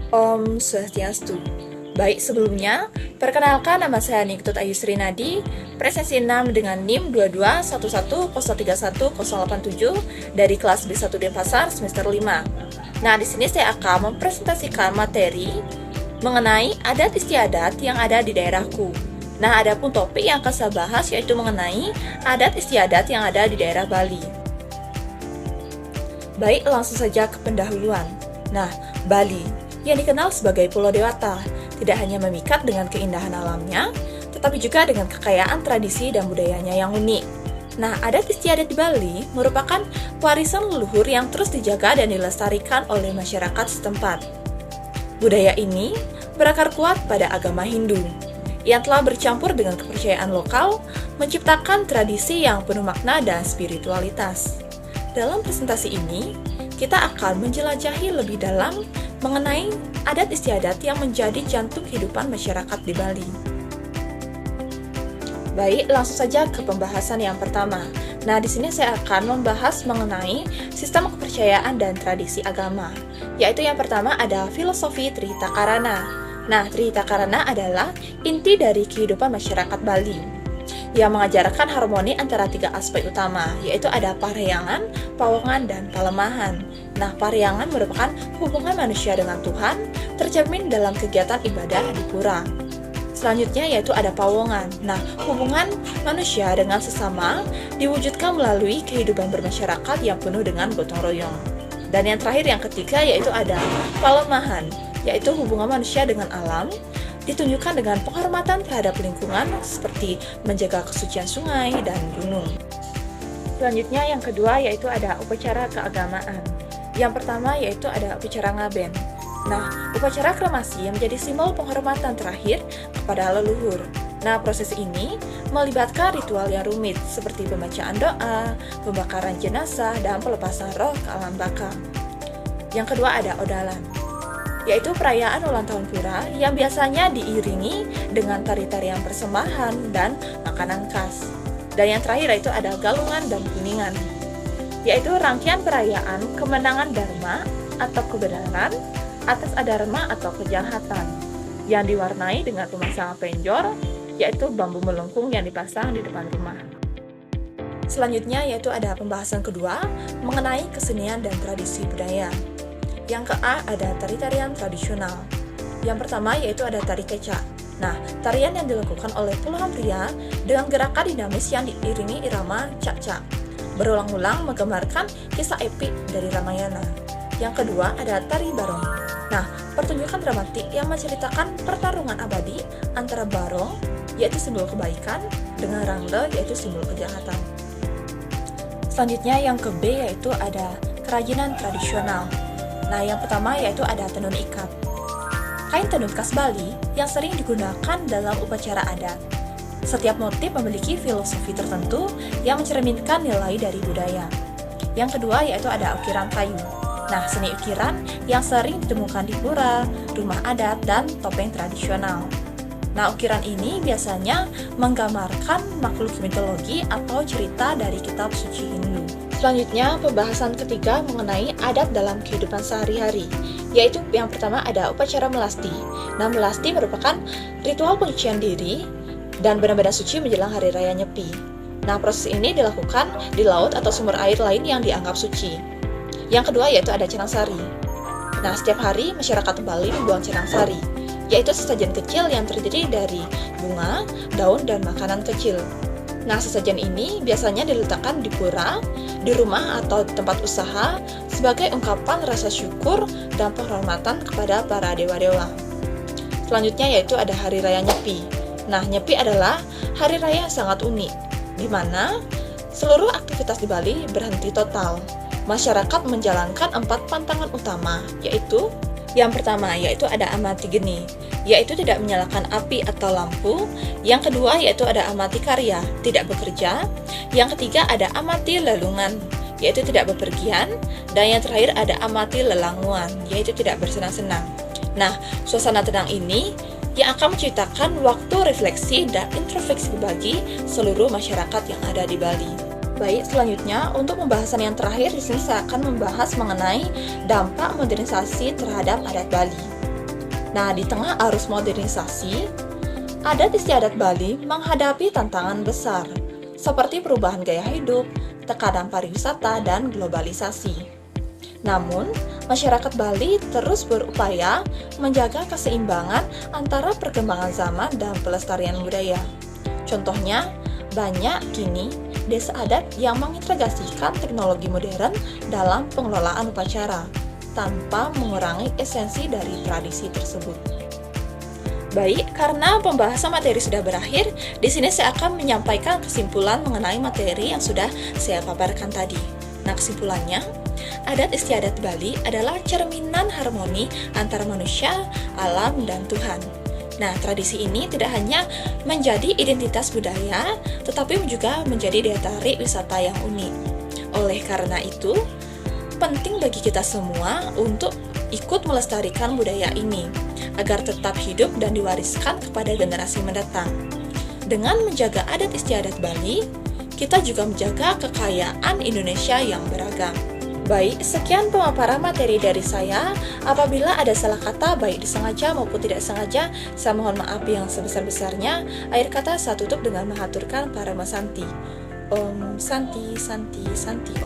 Om Swastiastu. Baik, sebelumnya, perkenalkan nama saya Nikhtut Ayu Srinadi, presensi 6 dengan NIM 2211013187 dari kelas B1 Denpasar semester 5. Nah, di sini saya akan mempresentasikan materi mengenai adat istiadat yang ada di daerahku. Nah, adapun topik yang akan saya bahas yaitu mengenai adat istiadat yang ada di daerah Bali. Baik, langsung saja ke pendahuluan. Nah, Bali yang dikenal sebagai Pulau Dewata tidak hanya memikat dengan keindahan alamnya, tetapi juga dengan kekayaan tradisi dan budayanya yang unik. Nah, adat istiadat di Bali merupakan warisan leluhur yang terus dijaga dan dilestarikan oleh masyarakat setempat. Budaya ini berakar kuat pada agama Hindu, yang telah bercampur dengan kepercayaan lokal, menciptakan tradisi yang penuh makna dan spiritualitas. Dalam presentasi ini, kita akan menjelajahi lebih dalam mengenai adat istiadat yang menjadi jantung kehidupan masyarakat di Bali. Baik, langsung saja ke pembahasan yang pertama. Nah, di sini saya akan membahas mengenai sistem kepercayaan dan tradisi agama, yaitu yang pertama ada filosofi Trihita-Karana. Nah, Trihita-Karana adalah inti dari kehidupan masyarakat Bali yang mengajarkan harmoni antara tiga aspek utama, yaitu ada Parahyangan, Pawongan, dan Palemahan. Nah, Parahyangan merupakan hubungan manusia dengan Tuhan, tercermin dalam kegiatan ibadah di pura. Selanjutnya yaitu ada Pawongan. Nah, hubungan manusia dengan sesama diwujudkan melalui kehidupan bermasyarakat yang penuh dengan gotong royong. Dan yang terakhir, yang ketiga, yaitu ada Palemahan, yaitu hubungan manusia dengan alam, ditunjukkan dengan penghormatan terhadap lingkungan seperti menjaga kesucian sungai dan gunung. Selanjutnya yang kedua yaitu ada upacara keagamaan. Yang pertama yaitu ada upacara ngaben. Nah, upacara kremasi yang menjadi simbol penghormatan terakhir kepada leluhur. Nah, proses ini melibatkan ritual yang rumit seperti pembacaan doa, pembakaran jenazah, dan pelepasan roh ke alam baka. Yang kedua ada odalan, yaitu perayaan ulang tahun pura yang biasanya diiringi dengan tari-tarian persembahan dan makanan khas. Dan yang terakhir yaitu ada galungan dan kuningan, yaitu rangkaian perayaan kemenangan dharma atau kebenaran atas adharma atau kejahatan yang diwarnai dengan pemasangan penjor, yaitu bambu melengkung yang dipasang di depan rumah. Selanjutnya yaitu ada pembahasan kedua mengenai kesenian dan tradisi budaya. Yang ke-A ada tari-tarian tradisional. Yang pertama yaitu ada tari kecak. Nah, tarian yang dilakukan oleh puluhan pria dengan gerakan dinamis yang diiringi irama cak-cak, berulang-ulang menggambarkan kisah epik dari Ramayana. Yang kedua ada tari barong. Nah, pertunjukan dramatik yang menceritakan pertarungan abadi antara barong, yaitu simbol kebaikan, dengan rangle, yaitu simbol kejahatan. Selanjutnya yang ke-B yaitu ada kerajinan tradisional. Nah, yang pertama yaitu ada tenun ikat. Kain tenun khas Bali yang sering digunakan dalam upacara adat. Setiap motif memiliki filosofi tertentu yang mencerminkan nilai dari budaya. Yang kedua yaitu ada ukiran kayu. Nah, seni ukiran yang sering ditemukan di pura, rumah adat, dan topeng tradisional. Nah, ukiran ini biasanya menggambarkan makhluk mitologi atau cerita dari kitab suci Hindu. Selanjutnya, pembahasan ketiga mengenai adat dalam kehidupan sehari-hari, yaitu yang pertama ada upacara melasti. Nah, melasti merupakan ritual pencucian diri dan benar-benar suci menjelang hari raya Nyepi. Nah, proses ini dilakukan di laut atau sumber air lain yang dianggap suci. Yang kedua yaitu ada cerangsari. Nah, setiap hari masyarakat Bali membuang cerangsari, yaitu sesajen kecil yang terdiri dari bunga, daun, dan makanan kecil. Nah, sesajen ini biasanya diletakkan di pura, di rumah atau tempat usaha sebagai ungkapan rasa syukur dan penghormatan kepada para dewa-dewa. Selanjutnya yaitu ada Hari Raya Nyepi. Nah, Nyepi adalah hari raya yang sangat unik, di mana seluruh aktivitas di Bali berhenti total. Masyarakat menjalankan 4 pantangan utama, yaitu yang pertama yaitu ada amati geni, yaitu tidak menyalakan api atau lampu. Yang kedua yaitu ada amati karya, tidak bekerja. Yang ketiga ada amati lelungan, yaitu tidak bepergian. Dan yang terakhir ada amati lelanguan, yaitu tidak bersenang-senang. Nah, suasana tenang ini yang akan menceritakan waktu refleksi dan introspeksi bagi seluruh masyarakat yang ada di Bali. Baik, selanjutnya untuk pembahasan yang terakhir di sini saya akan membahas mengenai dampak modernisasi terhadap adat Bali. Nah, di tengah arus modernisasi, adat istiadat Bali menghadapi tantangan besar, seperti perubahan gaya hidup, tekanan pariwisata, dan globalisasi. Namun, masyarakat Bali terus berupaya menjaga keseimbangan antara perkembangan zaman dan pelestarian budaya. Contohnya, banyak kini desa adat yang mengintegrasikan teknologi modern dalam pengelolaan upacara, tanpa mengurangi esensi dari tradisi tersebut. Baik, karena pembahasan materi sudah berakhir, di sini saya akan menyampaikan kesimpulan mengenai materi yang sudah saya paparkan tadi. Nah, kesimpulannya, adat istiadat Bali adalah cerminan harmoni antara manusia, alam, dan Tuhan. Nah, tradisi ini tidak hanya menjadi identitas budaya, tetapi juga menjadi daya tarik wisata yang unik. Oleh karena itu, penting bagi kita semua untuk ikut melestarikan budaya ini, agar tetap hidup dan diwariskan kepada generasi mendatang. Dengan menjaga adat istiadat Bali, kita juga menjaga kekayaan Indonesia yang beragam. Baik, sekian pemaparan materi dari saya. Apabila ada salah kata, baik disengaja maupun tidak sengaja, saya mohon maaf yang sebesar-besarnya. Akhir kata saya tutup dengan mengaturkan Parama Santi. Om Santi, Santi, Santi Om.